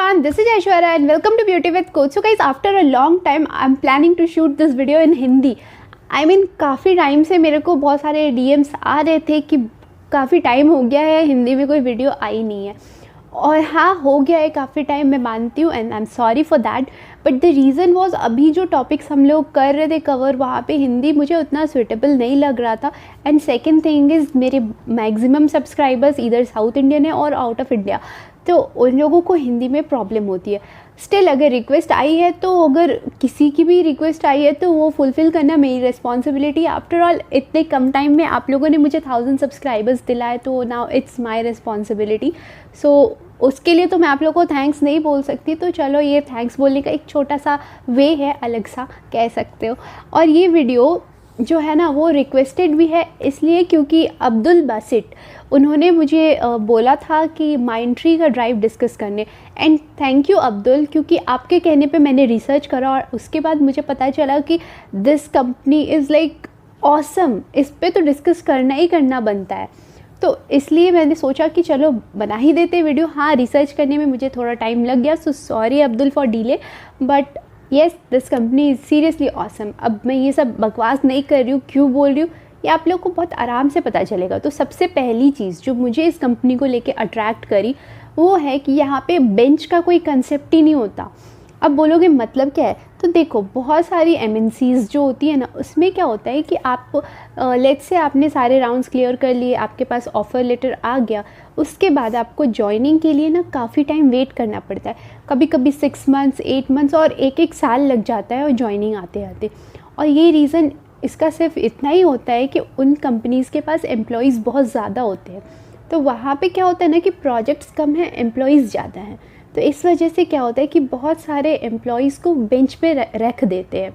everyone, this is Aishwarya and welcome to Beauty with Coach. So guys, after a long time I'm planning to shoot this video in Hindi. I mean काफ़ी time से मेरे को बहुत सारे DMs आ रहे थे कि काफ़ी टाइम हो गया है, हिंदी में कोई वीडियो आई नहीं है. और हाँ, हो गया है काफ़ी टाइम, मैं मानती हूँ and I am sorry for that. But the reason was अभी जो टॉपिक्स हम लोग कर रहे थे कवर, वहाँ पे हिंदी मुझे उतना सुइटेबल नहीं लग रहा था. एंड सेकेंड थिंग इज़ मेरे मैक्सिमम सब्सक्राइबर्स इधर साउथ इंडियन है और आउट ऑफ इंडिया, तो उन लोगों को हिंदी में प्रॉब्लम होती है. स्टिल अगर रिक्वेस्ट आई है, तो अगर किसी की भी रिक्वेस्ट आई है तो वो फुलफ़िल करना मेरी रिस्पॉन्सिबिलिटी. आफ्टर ऑल इतने कम टाइम में आप लोगों ने मुझे 1000 सब्सक्राइबर्स दिलाए, तो नाउ इट्स माय रिस्पॉन्सिबिलिटी. सो उसके लिए तो मैं आप लोगों को थैंक्स नहीं बोल सकती, तो चलो ये थैंक्स बोलने का एक छोटा सा वे है, अलग सा कह सकते हो. और ये वीडियो जो है ना वो रिक्वेस्टेड भी है इसलिए क्योंकि अब्दुल बासित उन्होंने मुझे बोला था कि माइंडट्री का ड्राइव डिस्कस करने. एंड थैंक यू अब्दुल, क्योंकि आपके कहने पे मैंने रिसर्च करा और उसके बाद मुझे पता चला कि this company is like awesome, इस पे तो डिस्कस करना ही करना बनता है. तो इसलिए मैंने सोचा कि चलो बना ही देते वीडियो. हाँ, रिसर्च करने में मुझे थोड़ा टाइम लग गया, so sorry Abdul for delay, but yes this company is seriously awesome. अब मैं ये सब बकवास नहीं कर रही हूँ, क्यों बोल रही हूँ ये आप लोग को बहुत आराम से पता चलेगा. तो सबसे पहली चीज़ जो मुझे इस कंपनी को लेके अट्रैक्ट करी वो है कि यहाँ पे बेंच का कोई कंसेप्ट ही नहीं होता. अब बोलोगे मतलब क्या है, तो देखो बहुत सारी MNCs जो होती है ना, उसमें क्या होता है कि आप लेट्स से आपने सारे राउंड्स क्लियर कर लिए, आपके पास ऑफ़र लेटर आ गया, उसके बाद आपको जॉइनिंग के लिए ना काफ़ी टाइम वेट करना पड़ता है. कभी कभी 6 मंथ्स 8 मंथ्स और एक साल लग जाता है और जॉइनिंग आते आते. और ये रीज़न इसका सिर्फ इतना ही होता है कि उन कंपनीज़ के पास एम्प्लॉयज़ बहुत ज़्यादा होते हैं, तो वहाँ पे क्या होता है ना कि प्रोजेक्ट्स कम हैं, एम्प्लॉयज़ ज़्यादा हैं. तो इस वजह से क्या होता है कि बहुत सारे एम्प्लॉयज़ को बेंच पे रख देते हैं.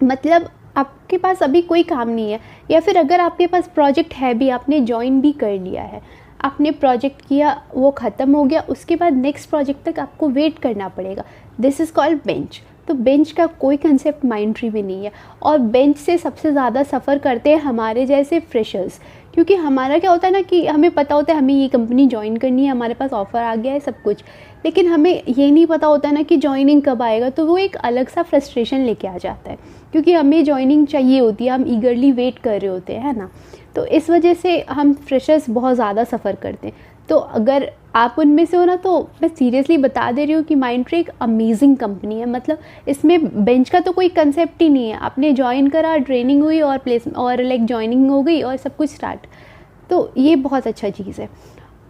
मतलब आपके पास अभी कोई काम नहीं है, या फिर अगर आपके पास प्रोजेक्ट है भी, आपने ज्वाइन भी कर लिया है, आपने प्रोजेक्ट किया, वो ख़त्म हो गया, उसके बाद नेक्स्ट प्रोजेक्ट तक आपको वेट करना पड़ेगा. This is called bench. तो बेंच का कोई कंसेप्ट माइंडट्री में नहीं है. और बेंच से सबसे ज़्यादा सफ़र करते हैं हमारे जैसे फ्रेशर्स, क्योंकि हमारा क्या होता है ना कि हमें पता होता है हमें ये कंपनी ज्वाइन करनी है, हमारे पास ऑफ़र आ गया है सब कुछ, लेकिन हमें ये नहीं पता होता है ना कि जॉइनिंग कब आएगा. तो वो एक अलग सा फ्रस्ट्रेशन लेके आ जाता है, क्योंकि हमें जॉइनिंग चाहिए होती है, हम ईगरली वेट कर रहे होते हैं, है ना. तो इस वजह से हम फ्रेशर्स बहुत ज़्यादा सफ़र करते हैं. तो अगर आप उनमें से हो ना, तो मैं सीरियसली बता दे रही हूँ कि माइंडट्री एक अमेजिंग कंपनी है. मतलब इसमें बेंच का तो कोई कंसेप्ट ही नहीं है. आपने ज्वाइन करा, ट्रेनिंग हुई और लाइक ज्वाइनिंग हो गई और सब कुछ स्टार्ट. तो ये बहुत अच्छा चीज़ है,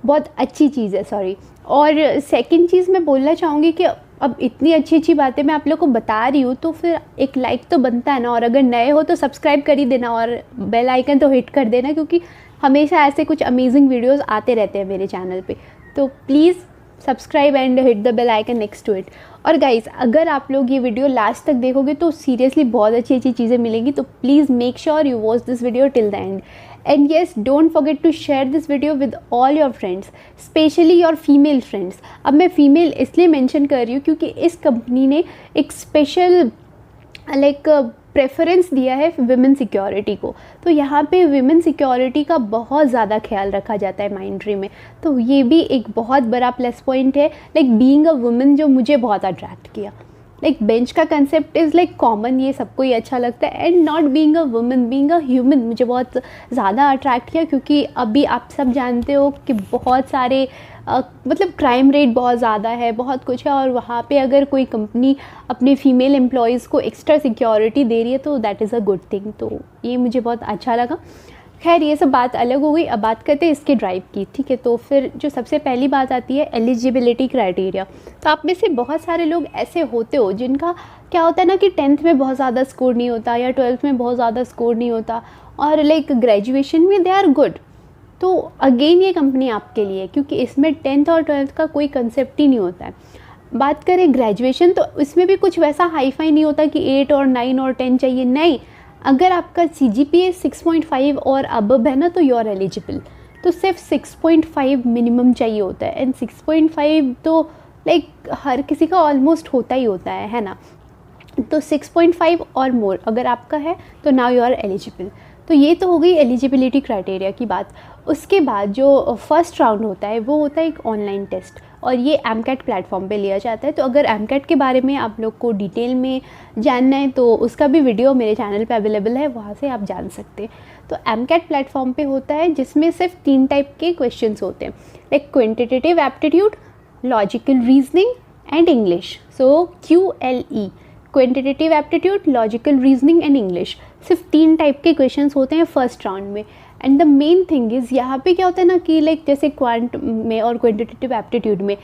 बहुत अच्छी चीज़ है, सॉरी. और सेकंड चीज़ मैं बोलना चाहूँगी कि अब इतनी अच्छी अच्छी बातें मैं आप लोग को बता रही हूँ, तो फिर एक लाइक तो बनता है ना. और अगर नए हो तो सब्सक्राइब कर ही देना और बेल आइकन तो हिट कर देना, क्योंकि हमेशा ऐसे कुछ अमेजिंग वीडियोस आते रहते हैं मेरे चैनल पे. तो please subscribe and hit the bell icon next to it. और गाइज़, अगर आप लोग ये वीडियो लास्ट तक देखोगे तो सीरियसली बहुत अच्छी अच्छी चीज़ें मिलेंगी. तो please make sure you watch this video till the end. And yes, don't forget to share this video with all your friends, especially your female friends. अब मैं फीमेल इसलिए मेंशन कर रही हूँ क्योंकि इस कंपनी ने एक स्पेशल लाइक प्रेफरेंस दिया है विमेन सिक्योरिटी को. तो यहाँ पे विमेन सिक्योरिटी का बहुत ज़्यादा ख्याल रखा जाता है माइंडट्री में. तो ये भी एक बहुत बड़ा प्लस पॉइंट है, लाइक बीइंग अ वुमेन, जो मुझे बहुत अट्रैक्ट किया. लाइक बेंच का कंसेप्ट इज़ लाइक कॉमन, ये सबको ही अच्छा लगता है. And not being a women, being a human मुझे बहुत ज़्यादा अट्रैक्ट किया, क्योंकि अभी आप सब जानते हो कि बहुत सारे मतलब क्राइम रेट बहुत ज़्यादा है, बहुत कुछ है. और वहाँ पे अगर कोई कंपनी अपने फीमेल एम्प्लॉयज़ को एक्स्ट्रा सिक्योरिटी दे रही है तो that is a good thing. तो ये मुझे बहुत अच्छा लगा. खैर, ये सब बात अलग हो गई. अब बात करते हैं इसके ड्राइव की, ठीक है. तो फिर जो सबसे पहली बात आती है एलिजिबिलिटी क्राइटेरिया. तो आप में से बहुत सारे लोग ऐसे होते हो जिनका क्या होता है ना कि 10th में बहुत ज़्यादा स्कोर नहीं होता, या 12th में बहुत ज़्यादा स्कोर नहीं होता, और लाइक ग्रेजुएशन में दे आर गुड. तो अगेन ये कंपनी आपके लिए है, क्योंकि इसमें 10th और 12th का कोई कंसेप्ट ही नहीं होता है. बात करें ग्रेजुएशन, तो इसमें भी कुछ वैसा हाईफाई नहीं होता कि 8 और 9 और 10 चाहिए. नहीं, अगर आपका CGPA 6.5 और अबव है ना, तो यू आर एलिजिबल. तो सिर्फ 6.5 मिनिमम चाहिए होता है. एंड 6.5 तो लाइक हर किसी का ऑलमोस्ट होता ही होता है ना. तो 6.5 और मोर अगर आपका है तो नाउ यू आर एलिजिबल. तो ये तो हो गई एलिजिबिलिटी क्राइटेरिया की बात। उसके बाद जो फर्स्ट राउंड होता है वो होता है एक ऑनलाइन टेस्ट, और ये एमकैट प्लेटफॉर्म पे लिया जाता है। तो अगर एमकैट के बारे में आप लोग को डिटेल में जानना है तो उसका भी वीडियो मेरे चैनल पे अवेलेबल है, वहाँ से आप जान सकते हैं। तो एमकैट प्लेटफॉर्म पे होता है जिसमें सिर्फ 3 टाइप के क्वेश्चंस होते हैं, like quantitative aptitude, logical reasoning and English. So QLE, quantitative aptitude, logical reasoning and English, सिर्फ 3 टाइप के क्वेश्चंस होते हैं फर्स्ट राउंड में। And the main thing is यहाँ पे क्या होता है ना कि लाइक जैसे क्वांट में और क्वांटिटेटिव एप्टीट्यूड में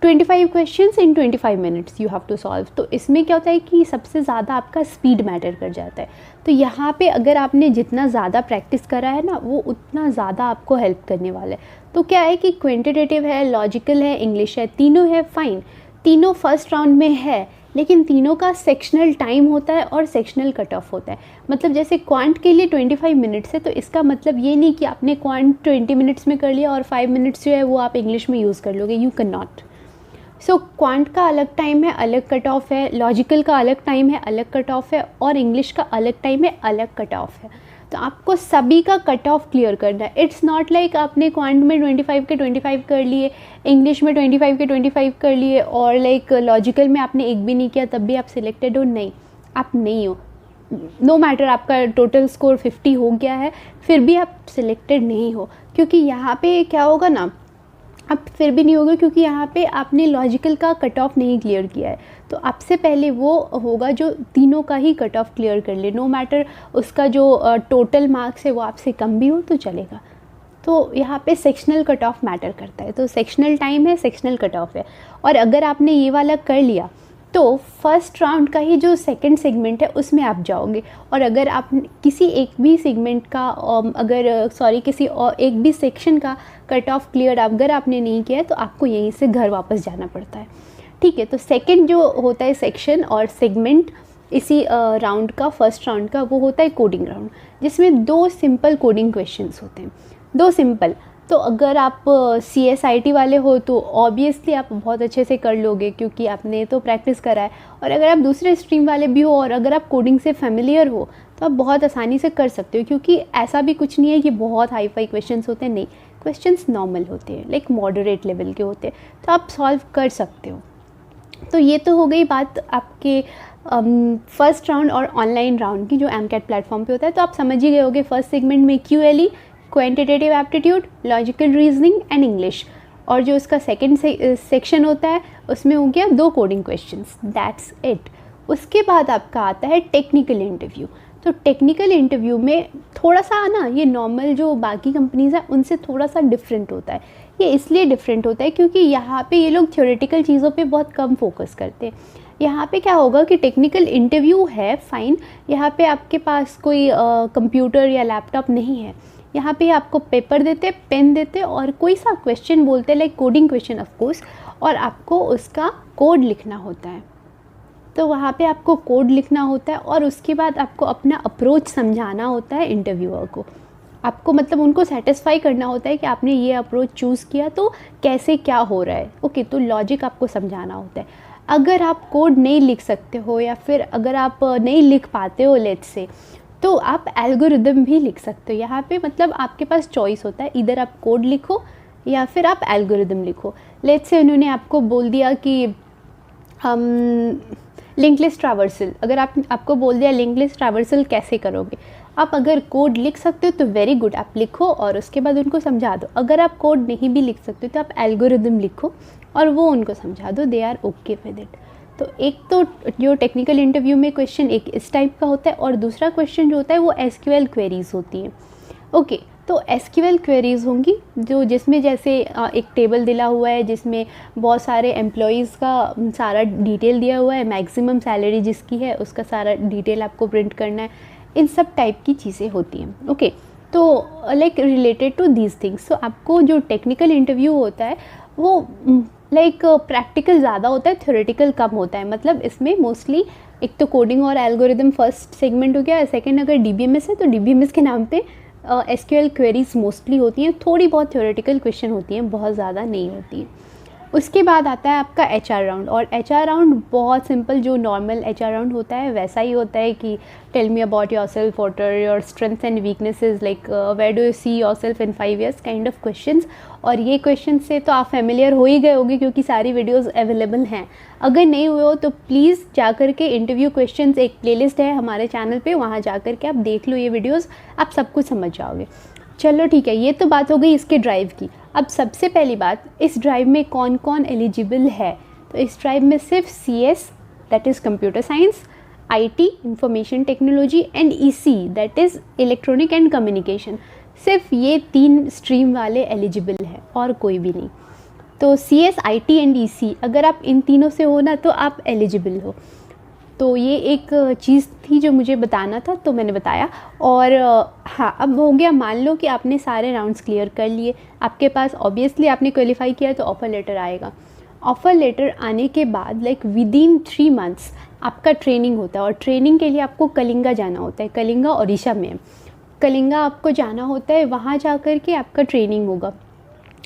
25 questions in 25 minutes you have to solve. तो इसमें क्या होता है कि सबसे ज़्यादा आपका स्पीड मैटर कर जाता है। तो यहाँ पे अगर आपने जितना ज़्यादा प्रैक्टिस करा है ना वो उतना ज़्यादा आपको हेल्प करने वाला है। तो क्या है कि क्वांटिटेटिव है, लॉजिकल है, इंग्लिश है, तीनों है फाइन, तीनों फर्स्ट राउंड में है, लेकिन तीनों का सेक्शनल टाइम होता है और सेक्शनल कट ऑफ होता है। मतलब जैसे क्वांट के लिए 25 मिनट्स है, तो इसका मतलब ये नहीं कि आपने क्वांट 20 मिनट्स में कर लिया और 5 मिनट्स जो है वो आप इंग्लिश में यूज़ कर लोगे, you can not. So quant का अलग टाइम है, अलग कट ऑफ है, लॉजिकल का अलग टाइम है, अलग कट ऑफ है, और इंग्लिश का अलग टाइम है, अलग कट ऑफ है। तो आपको सभी का कट ऑफ क्लियर करना है। इट्स नॉट लाइक आपने क्वांट में 25 के 25 कर लिए, इंग्लिश में 25 के 25 कर लिए, और लाइक लॉजिकल में आपने एक भी नहीं किया तब भी आप सिलेक्टेड हो, नहीं, आप नहीं हो। नो मैटर आपका टोटल स्कोर 50 हो गया है फिर भी आप सिलेक्टेड नहीं हो, क्योंकि यहाँ पे क्या होगा ना, आप फिर भी नहीं होगा क्योंकि यहाँ पे आपने लॉजिकल का कट ऑफ नहीं क्लियर किया है। तो आपसे पहले वो होगा जो तीनों का ही कट ऑफ क्लियर कर ले, नो मैटर उसका जो टोटल मार्क्स है वो आपसे कम भी हो तो चलेगा। तो यहाँ पे सेक्शनल कट ऑफ मैटर करता है। तो सेक्शनल टाइम है, सेक्शनल कट ऑफ है, और अगर आपने ये वाला कर लिया तो फर्स्ट राउंड का ही जो सेकंड सेगमेंट है उसमें आप जाओगे। और अगर आप किसी एक भी सेगमेंट का किसी और एक भी सेक्शन का कट ऑफ क्लियर अगर आपने नहीं किया है तो आपको यहीं से घर वापस जाना पड़ता है, ठीक है। तो सेकंड जो होता है सेक्शन और सेगमेंट इसी राउंड का, फर्स्ट राउंड का, वो होता है कोडिंग राउंड, जिसमें 2 सिंपल कोडिंग क्वेश्चंस होते हैं, 2 सिंपल। तो अगर आप CSIT वाले हो तो ऑब्वियसली आप बहुत अच्छे से कर लोगे क्योंकि आपने तो प्रैक्टिस करा है, और अगर आप दूसरे स्ट्रीम वाले भी हो और अगर आप कोडिंग से फेमिलियर हो तो आप बहुत आसानी से कर सकते हो, क्योंकि ऐसा भी कुछ नहीं है कि बहुत हाई फाई क्वेश्चंस होते हैं, नहीं, क्वेश्चंस नॉर्मल होते हैं, लाइक मॉडरेट लेवल के होते हैं, तो आप सॉल्व कर सकते हो। तो ये तो हो गई बात आपके फर्स्ट राउंड और ऑनलाइन राउंड की जो एमकैट प्लेटफॉर्म पे होता है। तो आप समझ ही गए होगे फर्स्ट सेगमेंट में QLE, quantitative aptitude, logical reasoning and English, और जो उसका सेकंड सेक्शन होता है उसमें हो गया 2 कोडिंग क्वेश्चंस, दैट्स इट। उसके बाद आपका आता है टेक्निकल इंटरव्यू। तो टेक्निकल इंटरव्यू में थोड़ा सा ना ये नॉर्मल जो बाकी कंपनीज़ हैं उनसे थोड़ा सा डिफरेंट होता है। ये इसलिए डिफरेंट होता है क्योंकि यहाँ पे ये लोग थ्योरेटिकल चीज़ों पे बहुत कम फोकस करते हैं। यहाँ पे क्या होगा कि टेक्निकल इंटरव्यू है फाइन, यहाँ पे आपके पास कोई कंप्यूटर या लैपटॉप नहीं है, यहाँ पे आपको पेपर देते, पेन देते और कोई सा क्वेश्चन बोलते हैं, like coding question of course, और आपको उसका कोड लिखना होता है। तो वहाँ पे आपको कोड लिखना होता है और उसके बाद आपको अपना अप्रोच समझाना होता है इंटरव्यूअर को। आपको मतलब उनको सेटिस्फाई करना होता है कि आपने ये अप्रोच चूज़ किया तो कैसे क्या हो रहा है, ओके। तो लॉजिक आपको समझाना होता है। अगर आप कोड नहीं लिख सकते हो या फिर अगर आप नहीं लिख पाते हो लेट्स से, तो आप एल्गोरिदम भी लिख सकते हो। यहाँ पे मतलब आपके पास चॉइस होता है, इधर आप कोड लिखो या फिर आप एल्गोरिदम लिखो। लेट्स से उन्होंने आपको बोल दिया कि हम लिंक लिस्ट ट्रैवर्सल, अगर आपको बोल दिया लिंक लिस्ट ट्रैवर्सल कैसे करोगे, आप अगर कोड लिख सकते हो तो वेरी गुड, आप लिखो और उसके बाद उनको समझा दो। अगर आप कोड नहीं भी लिख सकते तो आप एल्गोरिदम लिखो और वो उनको समझा दो, they are okay with it. तो एक तो जो टेक्निकल इंटरव्यू में क्वेश्चन एक इस टाइप का होता है और दूसरा क्वेश्चन जो होता है वो SQL क्वेरीज होती हैं, ओके। तो SQL क्वेरीज होंगी जिसमें जैसे एक टेबल दिला हुआ है जिसमें बहुत सारे एम्प्लॉयज़ का सारा डिटेल दिया हुआ है, मैक्सिमम सैलरी जिसकी है उसका सारा डिटेल आपको प्रिंट करना है, इन सब टाइप की चीज़ें होती हैं, ओके। तो like related to these things, तो आपको जो टेक्निकल इंटरव्यू होता है वो लाइक प्रैक्टिकल ज़्यादा होता है, थ्योरेटिकल कम होता है। मतलब इसमें मोस्टली एक तो कोडिंग और एल्गोरिदम फर्स्ट सेगमेंट हो गया, सेकंड अगर DBMS है तो DBMS के नाम पे SQL क्वेरीज मोस्टली होती हैं, थोड़ी बहुत थ्योरेटिकल क्वेश्चन होती हैं, बहुत ज़्यादा नहीं होती हैं। उसके बाद आता है आपका HR राउंड, और HR राउंड बहुत सिंपल, जो नॉर्मल HR राउंड होता है वैसा ही होता है कि tell me about yourself, what are your strengths and weaknesses, like where do you see yourself in 5 years kind of questions. और ये क्वेश्चन से तो आप फेमिलियर हो ही गए होंगे क्योंकि सारी वीडियोस अवेलेबल हैं। अगर नहीं हुए हो तो प्लीज़ जा कर के इंटरव्यू क्वेश्चंस, एक प्लेलिस्ट है हमारे चैनल पे, वहाँ जा कर के आप देख लो ये वीडियोस, आप सब कुछ समझ जाओगे। चलो ठीक है, ये तो बात हो गई इसके ड्राइव की। अब सबसे पहली बात, इस ड्राइव में कौन कौन एलिजिबल है। तो इस ड्राइव में सिर्फ CS that is computer science, IT information technology and EC that is electronic and communication, सिर्फ ये 3 स्ट्रीम वाले एलिजिबल है और कोई भी नहीं। तो CS, IT एंड EC अगर आप इन तीनों से हो ना तो आप एलिजिबल हो। तो ये एक चीज़ थी जो मुझे बताना था, तो मैंने बताया। और हाँ, अब हो गया, मान लो कि आपने सारे राउंड्स क्लियर कर लिए, आपके पास ऑब्वियसली आपने क्वालिफाई किया तो ऑफ़र लेटर आएगा। ऑफ़र लेटर आने के बाद लाइक विदिन 3 months आपका ट्रेनिंग होता है, और ट्रेनिंग के लिए आपको कलिंगा जाना होता है। कलिंगा उड़ीसा में, कलिंगा आपको जाना होता है, वहाँ जा कर के आपका ट्रेनिंग होगा।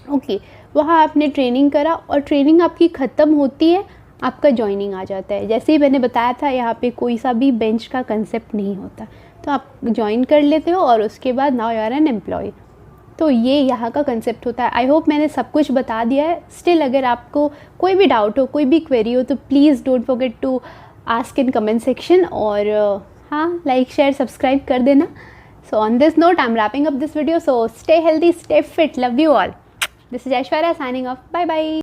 ओके, वहाँ आपने ट्रेनिंग करा और ट्रेनिंग आपकी ख़त्म होती है, आपका जॉइनिंग आ जाता है। जैसे ही मैंने बताया था, यहाँ पे कोई सा भी बेंच का कंसेप्ट नहीं होता, तो आप ज्वाइन कर लेते हो और उसके बाद now you are an employ. तो ये यहाँ का कंसेप्ट होता है। आई होप मैंने सब कुछ बता दिया है। स्टिल अगर आपको कोई भी डाउट हो, कोई भी क्वेरी हो, तो please don't forget to ask in comment section. और हाँ, लाइक शेयर सब्सक्राइब कर देना। So on this note I am wrapping up this video. So stay healthy, stay fit, love you all. This is Aishwarya signing off, bye bye.